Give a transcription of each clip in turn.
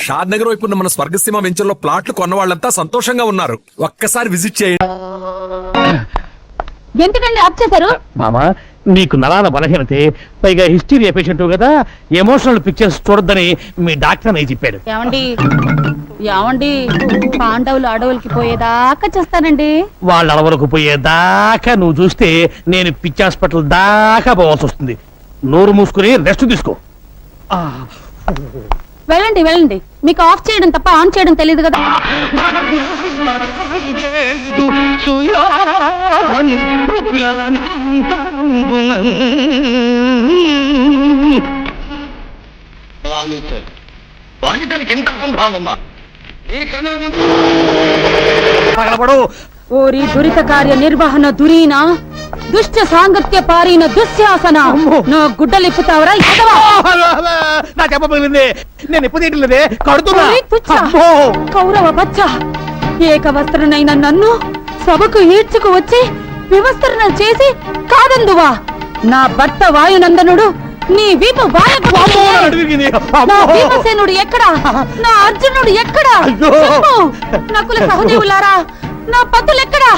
షాద్ నగర్ వైపు ఉన్న మన స్వర్గసీమ వెంచర్లో ప్లాట్లు కొన్న వాళ్ళంతా సంతోషంగా ఉన్నారు. ఒక్కసారి విజిట్ చేయండి. ఎందుకండి ఆప్ చేశారు? మామా, నీకు నరాల బలహీనతే, పైగా హిస్టీరియా పేషెంట్ కదా, ఎమోషనల్ పిక్చర్స్ చూడొద్దని మీ డాక్టర్ అని చెప్పాడు. ఏమండి పాండవులు అడవులకి పోయేదాకా చేస్తానండి. వాళ్ళ అడవులకు పోయేదాకా నువ్వు చూస్తే నేను పిచ్చి హాస్పిటల్ దాకా పోవాల్సి వస్తుంది. నోరు మూసుకుని రెస్ట్ తీసుకో. వెళ్ళండి వెళ్ళండి, మీకు ఆఫ్ చేయడం తప్ప ఆన్ చేయడం తెలియదు కదా. ఓరి దురిత కార్య నిర్వహణ దురీనా, దుష్ట సాంగత్య పారీన దుశ్శాసన, నా గుడ్డలిప్పుతావరా? నా చెప్పబోయింది నేను ఎప్పుడు తీయట్లేదే, కడుతున్నా. కౌరవ బచ్చ, ఏక వస్త్రనైన నన్ను సభకు ఈడ్చుకు వచ్చి వివస్త్రణ చేసి కాదందువా? నా భర్త వాయునందనుడు నీ వీపు నా భీమసేనుడు ఎక్కడా? నా అర్జునుడు ఎక్కడా? నకుల సహదేవులారా, నా పతులు ఎక్కడా?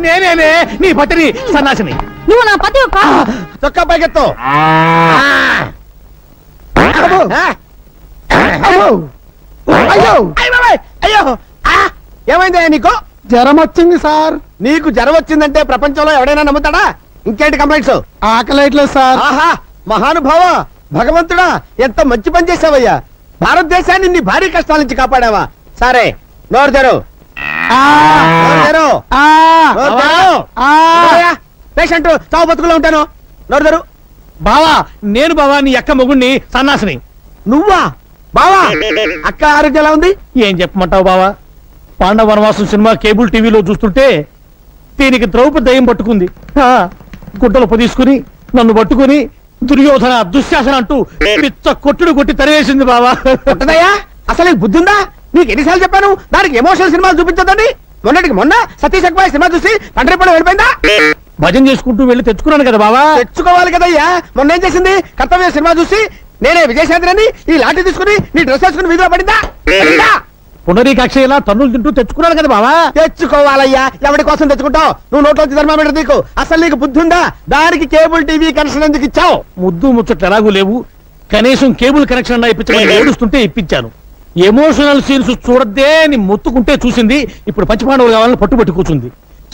నేనే నీ పతిని సన్నాసిని. నువ్వు నా పతి చొక్కా పైకెత్తు. అయ్యో ఏమైందా నీకు? జ్వరం వచ్చింది సార్. నీకు జ్వరం వచ్చిందంటే ప్రపంచంలో ఎవడైనా నమ్ముతాడా? ఇంకేంటి కంప్లైంట్స్? ఆకలేట్లేదు సార్. ఆహా, మహానుభావ, భగవంతుడా, ఎంత మంచి పని చేసావయ్యా. భారతదేశాన్ని నీ భారీ కష్టాల నుంచి కాపాడావా. సరే, నోరు తెరు. పేషెంట్ చావు బతుకులో ఉంటాను. నోరు తెరు. బావా, నేను బావా నీ అక్క మొగుణ్ణి సన్నాసిని. నువ్వా బావా? అక్క ఆరోగ్యం ఎలా ఉంది? ఏం చెప్పమంటావు బావా? పాండవ వనవాసం సినిమా కేబుల్ టీవీలో చూస్తుంటే దీనికి ద్రౌపది దయ్యం పట్టుకుంది. గుడ్డలు పొదీసుకుని నన్ను పట్టుకుని దుర్యోధన దుశ్శాసన అంటూ పిచ్చ కొట్టుడు కొట్టి తరివేసింది బావా. అసలు బుద్ధి ఉందా? నీకు ఎన్నిసార్లు చెప్పాను దానికి ఎమోషనల్ సినిమాలు చూపించొద్దని. మొన్నటికి మొన్న సతీష్ అక్బాయ్ సినిమా చూసి తండ్రి పడ వెళ్ళిపోయిందా? భజన చేసుకుంటూ వెళ్ళి తెచ్చుకున్నాను కదా బావా. తెచ్చుకోవాలి కదయ్యా. మొన్న ఏం చేసింది? కర్తవ్య సినిమా చూసి నేనే విజయశాంతిని ఈ లాఠీ తీసుకుని నీ డ్రెస్ వేసుకుని వీధిలో పడిందా? పునరీకాక్ష ఇలా తన్నులు తింటూ తెచ్చుకున్నాను కదా బావా. తెచ్చుకోవాలయ్యా. ఎవరి కోసం తెచ్చుకుంటావు? నువ్వు నోట్లోంచి ధర్మామీటర్ నీకు అసలు నీకు బుద్ధి ఉందా? దానికి కేబుల్ టీవీ కనెక్షన్ ఎందుకు ఇచ్చావు? ముద్దు ముచ్చట్లు ఎలాగూ లేవు, కనీసం కేబుల్ కనెక్షన్ అన్నా ఇప్పించమని ఏడుస్తుంటే ఇప్పించాను. ఎమోషనల్ సీన్స్ చూడద్దే అని మొత్తుకుంటే చూసింది. ఇప్పుడు పంచపాండవులు కావాలని పట్టుబట్టి కూర్చుంది.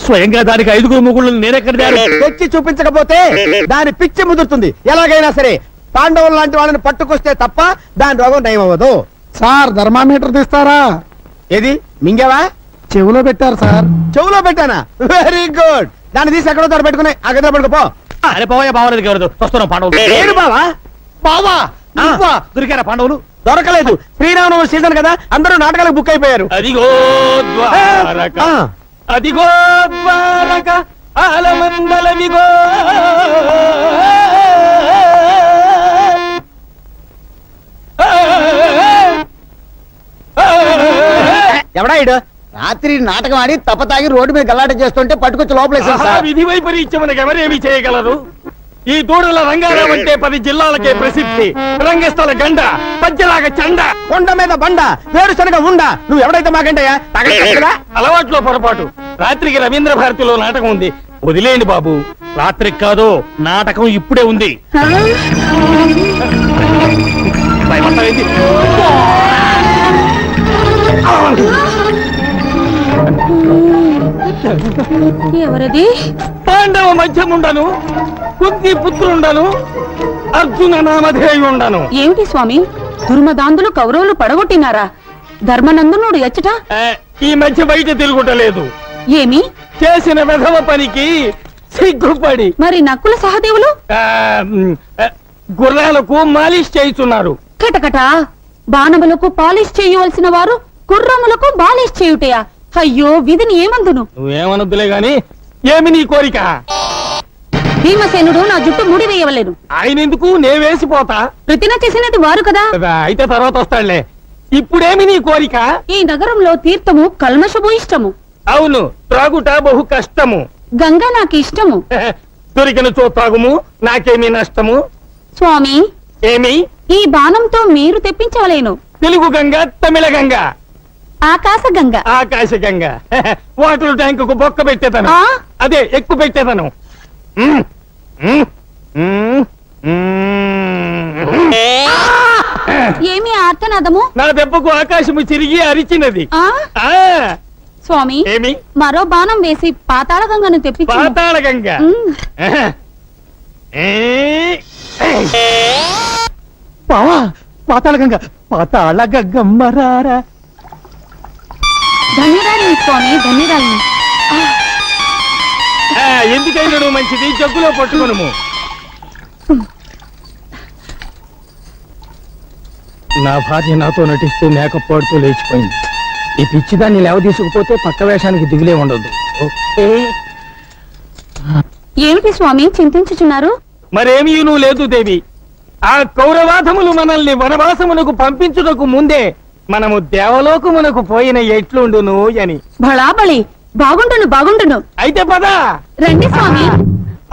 స్వయంగా దానికి 5 ముగ్గుళ్ళు నేనెక్కడ తెచ్చి చూపించకపోతే దాని పిచ్చి ముదురుతుంది. ఎలాగైనా సరే పాండవులు లాంటి వాళ్ళని పట్టుకొస్తే తప్ప దాని రోగం నయం అవ్వదు. సార్ ధర్మామీటర్ తీస్తారా? ఏది మింగావా? చెవులో పెట్టారు సార్. చెవులో పెట్టానా? Very good. దాన్ని తీసి ఎక్కడో తోట పెట్టుకుని ఆ గదిలో పడుకోపో. అరే పోయా, బావలేదు ఎవరు వస్తున్నాం పాండవులు. ఏడు బావా? బావా దొరికారా పాండవులు? దొరకలేదు. శ్రీరామనవమి సీజన్ కదా, అందరూ నాటకాలకు బుక్ అయిపోయారు. అదిగో ద్వారక, అదిగో ద్వారక, ఆలమందలవిగో. ఎవడా ఇడు? రాత్రి నాటకం ఆడి తప్పతాగి రోడ్డు మీద గల్లాట చేస్తుంటే పట్టుకొచ్చి లోపల విధి వైపరీత్యం మనకు ఎవరేమి చేయగలరు? ఈ దూడల రంగారావు అంటే 10 జిల్లాలకే ప్రసిద్ధి. రంగస్థల గండ, పద్యలాగా చండ, కొండ మీద బండ, వేరుశనగ ఉండ. నువ్వు ఎవడైతే మాకంటయ్యా? అలవాట్లో పొరపాటు. రాత్రికి రవీంద్ర భారతిలో నాటకం ఉంది. వదిలేండి బాబు. రాత్రికి కాదు, నాటకం ఇప్పుడే ఉంది. ఎవరది? పాండవ మధ్యముండను, కుంతి పుత్రుండను, అర్జున నామధేయు ఉండను. ఏమిటి స్వామి, దుర్మదాంధులు కౌరవులు పడగొట్టినారా? ధర్మనందనుడు ఎచ్చట ఈ మధ్య బయట తిరుగుటలేదు. ఏమి చేసిన వెధవ పనికి సిగ్గుపడి. మరి నక్కుల సహదేవులు గుర్రాలకు మాలిష్ చేస్తున్నారు. కటకట, బాణములకు పాలిష్ చేయవలసిన వారు గుర్రములకు బాలిష్ చేయుటయా? అయ్యో, విధిని ఏమందును? నువ్వేమనొద్దులే గాని ఏమి నీ కోరిక? భీమసేనుడు నా జుట్టు ముడి వేయవలేను. ఆయన ఎందుకు? నే వేసిపోతా. ప్రతిన చేసినట్టు వారు కదా. అయితే తర్వాత వస్తాడులే. ఇప్పుడేమి నీ కోరిక? ఈ నగరంలో తీర్థము కల్మషము ఇష్టము. అవును, త్రాగుట బహు కష్టము. గంగ నాకు ఇష్టము. దొరికిన చో త్రాగుము, నాకేమీ నష్టము. స్వామి, ఏమి? ఈ బాణంతో మీరు తెప్పించవలేను. తెలుగు గంగ తమిళ గంగ ఆకాశ గంగ. ఆకాశ గంగ వాటర్ ట్యాంక్ కు బొక్క పెట్టేతాను ఆ? అదే ఎక్కువ పెట్టేతాను ఏమి ఆర్తనాదము? నా దెబ్బకు ఆకాశము తిరిగి అరిచినది ఆ ఆ స్వామి, ఏమి మరో బాణం వేసి పాతాళ గంగను తెప్పించు. పాతాళ గంగ బావా పాతాళ గంగ పాతాళ గంగమ్మరారా ధన్యురాలిని స్వామి, ధన్యురాలిని. ఎందుకైనా మంచిది జగ్గులో పట్టుకొనుము నా భార్య నాతో నటిస్తూ మేకప్ పాడుతూ లేచిపోయింది. ఈ పిచ్చిదాన్ని లేవ తీసుకుపోతే పక్క వేషానికి దిగులే ఉండదు. ఏమిటి స్వామి చింతించుచున్నారు? మరేమీ నువ్వు లేదు దేవి. ఆ కౌరవాధములు మనల్ని వనవాసమునకు పంపించుటకు ముందే మనము దేవలోకమునకు పోయిన ఎట్లుండును అని. బళాబళి, బాగుండును బాగుండును. అయితే పదా రండి స్వామి.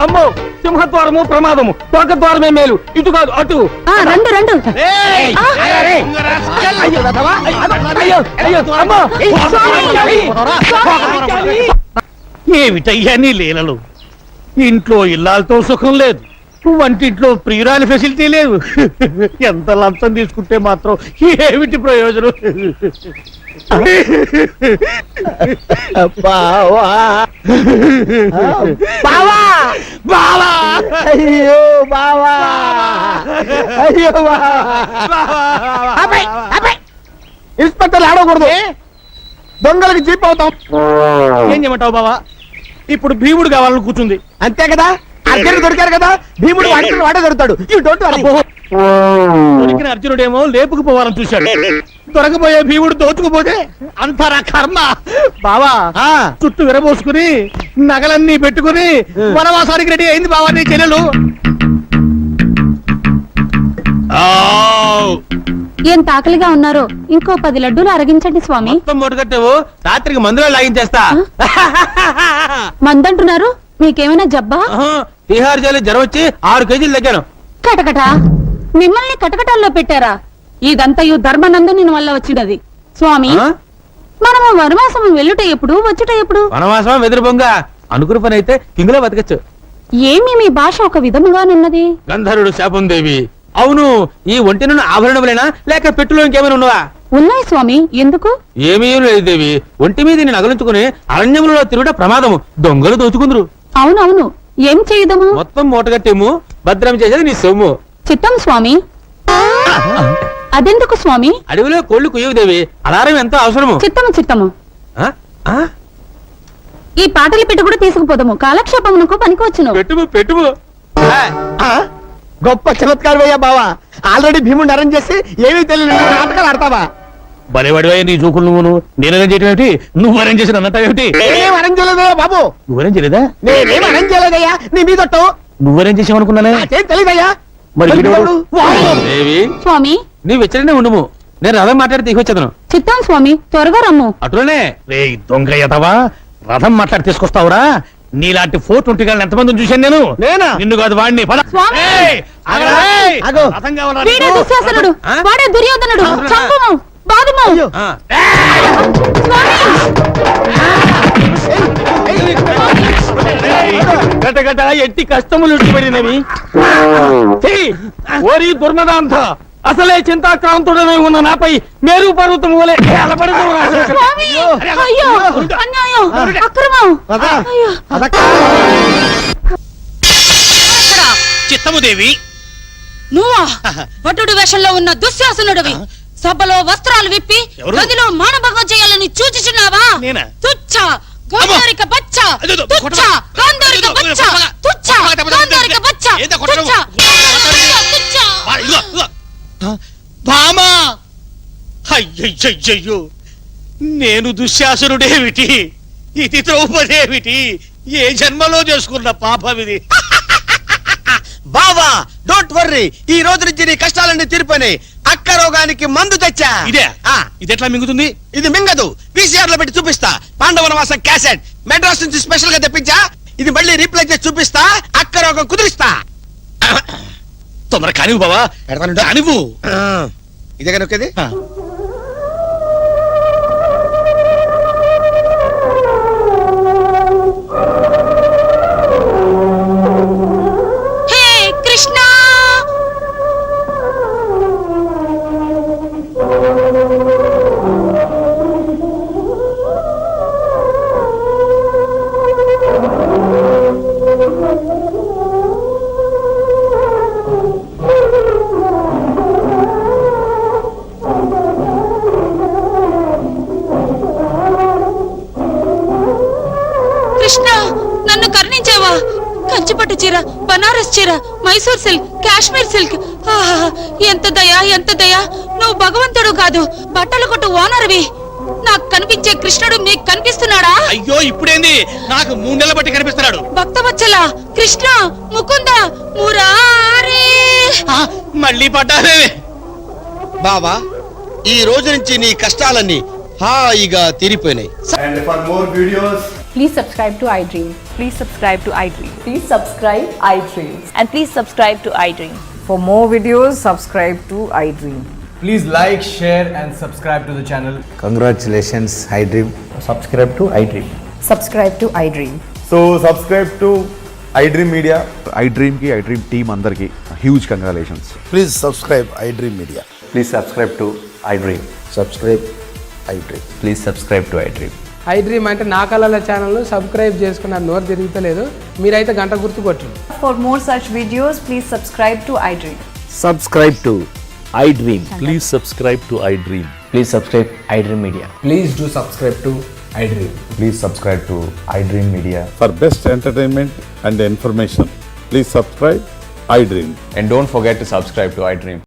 అమ్మో, సింహద్వారము ప్రమాదము, తోక ద్వారమే మేలు, ఇటు కాదు అటు. రండు రండు. ఏమిటయ్యా నీ లీలలు? ఇంట్లో ఇల్లాలతో సుఖం లేదు, వంటింట్లో ప్రియురాలి ఫెసిలిటీ లేదు. ఎంత లంచం తీసుకుంటే మాత్రం ఏమిటి ప్రయోజనం? బావా బావా బావా అయ్యో బావా అయ్యో ఇన్స్పెక్టర్ ఆడకూడదు, దొంగలకి జీప్ అవుతాం. ఏం చేయమంటావు బావా? ఇప్పుడు భీముడు కావాలని కూర్చుంది అంతే కదా. అర్జునుడు దొరికారు కదా, భీముడు వాడే దొరుకుతాడు. దొరికిన అర్జునుడేమో లేపుకుపోవాలని చూశాడు, దొరకపోయే భీముడు దోచుకుపోతే అంతరా కర్మ. బావా చుట్టూ విరబోసుకుని నగలన్నీ పెట్టుకుని వనవాసానికి రెడీ అయింది బావా నీ చెల్లెలు. ఎంత ఆకలిగా ఉన్నారో, ఇంకో 10 లడ్డూలు అరగించండి స్వామి. కట్టావు, రాత్రికి మందులో లాగించేస్తా. మందంటున్నారు, మీకేమైనా జబ్బా? బీహార్ జైలు జ్వరం వచ్చి 6 కేజీలు తగ్గాను. కటకట, మిమ్మల్ని కటకటాల్లో పెట్టారా? ఇదంతయు ధర్మనందుని వల్ల వచ్చినది స్వామి. మనము వనవాసము వెళ్ళుట ఎప్పుడు, వచ్చుట ఎప్పుడు? వనవాసం వెదురు బొంగ అనుకున్న పని అయితే కిందలో బతకచ్చు. ఏమి మీ భాష ఒక విధముగానున్నది? గంధర్వుడు శాపం దేవి. అవును, ఈ ఒంటినున్న ఆభరణములేనా లేక పెట్టులో ఇంకేమైనా ఉన్నవా? ఉన్నాయి స్వామి, ఎందుకు? ఏమీ లేదు దేవి, ఒంటి మీద నగలుంచుకుని అరణ్యములలో తిరుగుట ప్రమాదము, దొంగలు దోచుకుందరు. అవునవును, ఏం చేయుదము? మొత్తం మూటగట్టేము, భద్రం చేసేది నీ సొమ్ము. చిత్తం స్వామి. అదెందుకు స్వామి? అడవిలో కోళ్లు కుయ్యవు దేవి, అలారం ఎంతో అవసరము. చిత్తము చిత్తము. ఈ పాటలు పెట్టి కూడా తీసుకుపోదాము, కాలక్షేపమునకు పనికొచ్చును. పెట్టుము పెట్టుము. గొప్ప చమత్కారం అయ్యా బావా. ఆల్రెడీ భీముడిని అరేంజ్ చేసి ఏమీ తెలియని నాటకాలు ఆడతావా? బలేవాడివయ్యా నీ చూకులు నువ్వును. నేను అరేంజ్ చేయడం ఏమిటి, నువ్వు అరేంజ్ చేసిన అన్నట్టేమిటి? నేనేం అరేంజ్ చేయలేదయ్యా బాబు, నువ్వు అరేంజ్ చేయలేదా? నేనేం అరేంజ్ చేయలేదయ్యా, నీ మీద నువ్వు అరేంజ్ చేసావనుకున్నానే. నాకేం తెలియదయ్యా. మరి మరి వీడెవడు? వాడు? దేవి, స్వామి. నీవు వెచ్చనే ఉండుము, నేను రథం మాట్లాడి తీసుకొచ్చేదను. చిత్తం స్వామి, త్వరగా రమ్ము. అటులోనే రే దొంగ యతవా, రథం మాట్లాడి తీసుకొస్తావురా? నీలాంటి 420 ఎంతమందిని చూశాను నేను. నేనా? నిన్ను కాదు వాడిని. పద. స్వామి! ఏయ్, ఆగరా, ఏయ్. ఆగు. రథం కావాలా వీడే నీకు? దుశ్శాసనుడు, ఆ? వాడే దుర్యోధనుడు. చంపుము, బాదుము. ఆ. గటగట ఎట్టి కష్టములు పడినవి. ఓరి దుర్మదాంత, అసలే చింతాక్రాంతుడనై ఉన్న నాపై మేరు పర్వతం వలె స్వామి! అయ్యో, అన్యాయం, అక్రమం. అయ్యో. చిత్తము దేవి. నువ్వా భటుడు వేషంలో ఉన్న దుశ్శాసనుడివి? సభలో వస్త్రాలు విప్పి ఎవరు? గదిలో మానభంగం చేయాలని చూచుచున్నావా? నేనా? తుచ్చ గాంధారిక బచ్చ, అదేదో, తుచ్చ కొట్టమా. గాంధారిక బచ్చ, తుచ్చ గాంధారిక బచ్చ, ఏందా కొట్టడం? తుచ్చ. భామా, అయ్యయ్యయ్యో, నేను దుశ్శాసనుడేమిటి, ఇది ద్రౌపదేమిటి, ఏ జన్మలో చేసుకున్న పాపమిది. బావా, డోంట్ వర్రీ, ఈ రోజు నుంచి నీ కష్టాలన్నీ తీరిపోయినాయి. అక్క రోగానికి మందు తెచ్చా. ఇదే ఆ, ఇది ఎట్లా మింగుతుంది? ఇది మింగదు, VCR లో పెట్టి చూపిస్తా. పాండవనవాసం క్యాసెట్ మెడ్రాస్ నుంచి స్పెషల్ గా తెప్పించా. ఇది మళ్ళీ రీప్లై చేసి చూపిస్తా, అక్క రోగం కుదిరిస్తా. తొందర కానివ్వు బావా, కానివ్వు. ఇదే నొక్కేది హే కృష్ణ కృష్ణ నన్ను కరుణించావా కంచిపట్టు చీర బనారస్ చీర మైసూర్ సిల్క్ కాశ్మీర్ సిల్క్ ఆహా, ఎంత దయా ఎంత దయా నువ్వు భగవంతుడు కాదు బట్టలు కొట్టు ఓనర్వి నాకు కనిపించే కృష్ణుడు మీకు కనిపిస్తున్నాడా అయ్యో ఇప్పుడేంది నాకు 3 నెలల బట్టి కనిపిస్తున్నాడు. భక్తవత్సల కృష్ణ ముకుంద మురారే మళ్ళీ పడ్డారే. బావా ఈ రోజు నుంచి నీ కష్టాలన్నీ హాయిగా తీరిపోయినాయి. And for more videos, Please subscribe to iDream. Please subscribe to iDream. Please subscribe iDream. And please subscribe to iDream. For more videos, subscribe to iDream. Please like, share and subscribe to the channel. Congratulations, iDream. Subscribe to iDream. Subscribe to iDream. so subscribe to iDream Media. iDream ki iDream team andarki huge congratulations. Please subscribe iDream Media. Please subscribe to iDream. Subscribe iDream. Please subscribe to iDream. I dream అంటే నా కళల channel subscribe చేసుకున్న నోరు తిరుగుతలేదు మీరైతే గంట గుర్తు కొట్టండి For more such videos, please subscribe to iDream. Subscribe to iDream. Please subscribe to iDream. Please subscribe iDream Media. Please do subscribe to iDream. Please subscribe to iDream Media. For best entertainment and information, please subscribe iDream. And don't forget to subscribe to iDream.